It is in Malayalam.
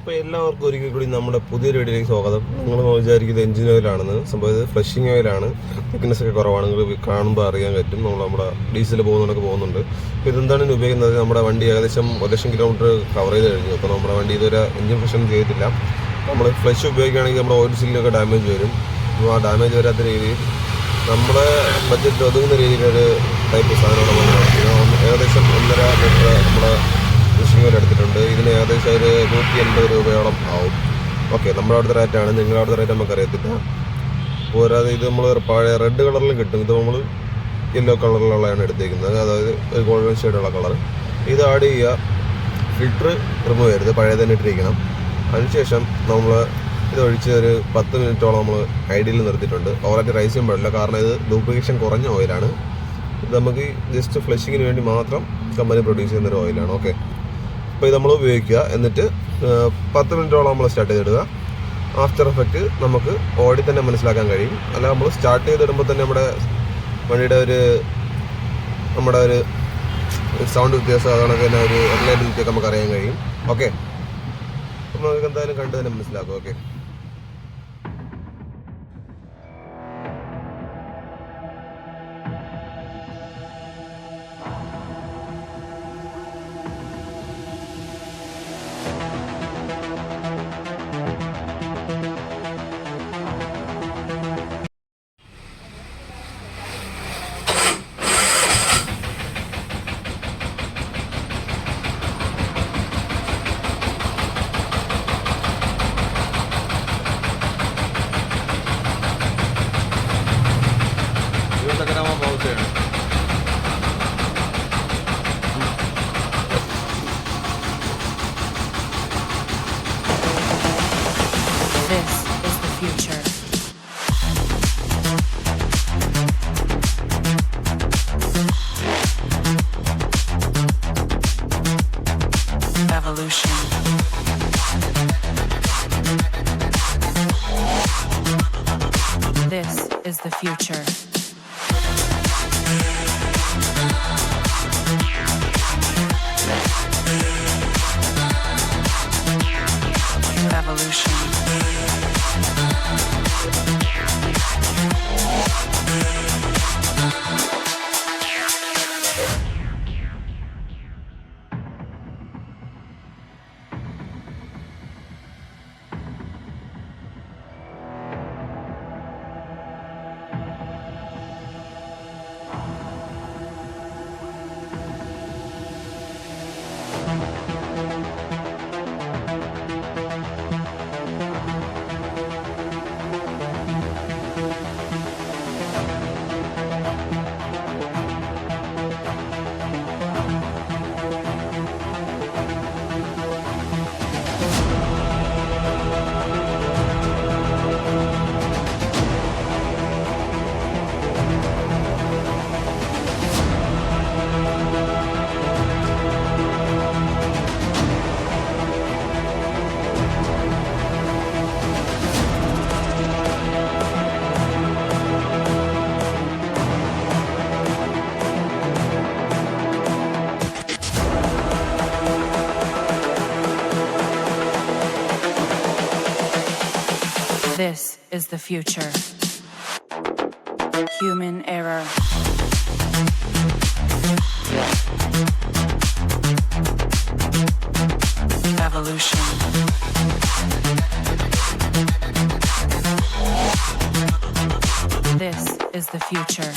അപ്പോൾ എല്ലാവർക്കും ഒരിക്കൽ കൂടി നമ്മുടെ പുതിയൊരു വീഡിയോയിലേക്ക് സ്വാഗതം. നിങ്ങൾ വിചാരിക്കുന്നത് എഞ്ചിൻ ഓയിലാണെന്ന്. സംഭവം ഇത് ഫ്ലഷിംഗ് ഓയിലാണ്. തിക്നെസ് ഒക്കെ കുറവാണ്. നിങ്ങൾ കാണുമ്പോൾ അറിയാൻ പറ്റും. നമ്മുടെ ഡീസൽ പോകുന്നുണ്ട്. അപ്പോൾ ഇതെന്താണ് ഉപയോഗിക്കുന്നത്? നമ്മുടെ വണ്ടി ഏകദേശം 1,00,000 കിലോമീറ്റർ കവർ ചെയ്ത് കഴിഞ്ഞു. അപ്പോൾ നമ്മുടെ വണ്ടി ഇതുവരെ എഞ്ചിൻ ഫ്ലഷ് ചെയ്തിട്ടില്ല. നമ്മൾ ഫ്ലഷ് ഉപയോഗിക്കുകയാണെങ്കിൽ നമ്മുടെ ഓയിൽ സീലിനൊക്കെ ഡാമേജ് വരും. അപ്പോൾ ആ ഡാമേജ് വരാത്ത രീതിയിൽ നമ്മുടെ ബഡ്ജറ്റ് ഒതുങ്ങുന്ന രീതിയിലൊരു ടൈപ്പ് സാധനമാണ് ഏകദേശം 1.5 ലിറ്റർ നമ്മുടെ ഫ്ലഷിംഗ് ഓയിൽ എടുത്തിട്ടുണ്ട്. ഇതിന് ഏകദേശം ഒരു 180 രൂപയോളം ആവും. ഓക്കെ, നമ്മുടെ അവിടുത്തെ റേറ്റാണ്. നിങ്ങളുടെ അവിടുത്തെ റേറ്റ് നമുക്കറിയത്തില്ല. പോരാതെ ഇത് നമ്മൾ പഴയ റെഡ് കളറിലും കിട്ടും. ഇത് നമ്മൾ യെല്ലോ കളറിലുള്ളതാണ് എടുത്തേക്കുന്നത്, അതായത് ഒരു ഗോൾഡൻ ഷെയ്ഡുള്ള കളർ. ഇത് ആഡ് ചെയ്യുക. ഫിൽറ്റർ റിമൂവ് ചെയ്യരുത്, പഴയ തന്നെ ഇട്ടിരിക്കണം. അതിനുശേഷം നമ്മൾ ഇതൊഴിച്ച് ഒരു 10 മിനിറ്റോളം നമ്മൾ ഐഡിയയിൽ നിർത്തിയിട്ടുണ്ട്. ഓവറായിട്ട് റൈസ് ചെയ്യാൻ പാടില്ല, കാരണം ഇത് ഡ്യൂപ്ലിക്കേഷൻ കുറഞ്ഞ ഓയിലാണ്. ഇത് നമുക്ക് ജസ്റ്റ് ഫ്ലഷിങ്ങിന് വേണ്ടി മാത്രം കമ്പനി പ്രൊഡ്യൂസ് ചെയ്യുന്നൊരു ഓയിലാണ്. ഓക്കെ, അപ്പോൾ ഇത് നമ്മൾ ഉപയോഗിക്കുക. എന്നിട്ട് 10 മിനിറ്റോളം നമ്മൾ സ്റ്റാർട്ട് ചെയ്തിടുക. ആഫ്റ്റർ എഫക്റ്റ് നമുക്ക് ഓടി തന്നെ മനസ്സിലാക്കാൻ കഴിയും. അല്ല, നമ്മൾ സ്റ്റാർട്ട് ചെയ്തിടുമ്പോൾ തന്നെ നമ്മുടെ വണ്ടിയുടെ ഒരു സൗണ്ട് വ്യത്യാസം, അതുകൊണ്ട് തന്നെ ഒരു റിലയബിലിറ്റി ഒക്കെ നമുക്ക് അറിയാൻ കഴിയും. ഓക്കെ, അപ്പോൾ നമുക്ക് എന്തായാലും കണ്ടു തന്നെ മനസ്സിലാക്കും. Okay, This is the future. Evolution. This is the future. Evolution. This is the future. Human error. Evolution. This is the future.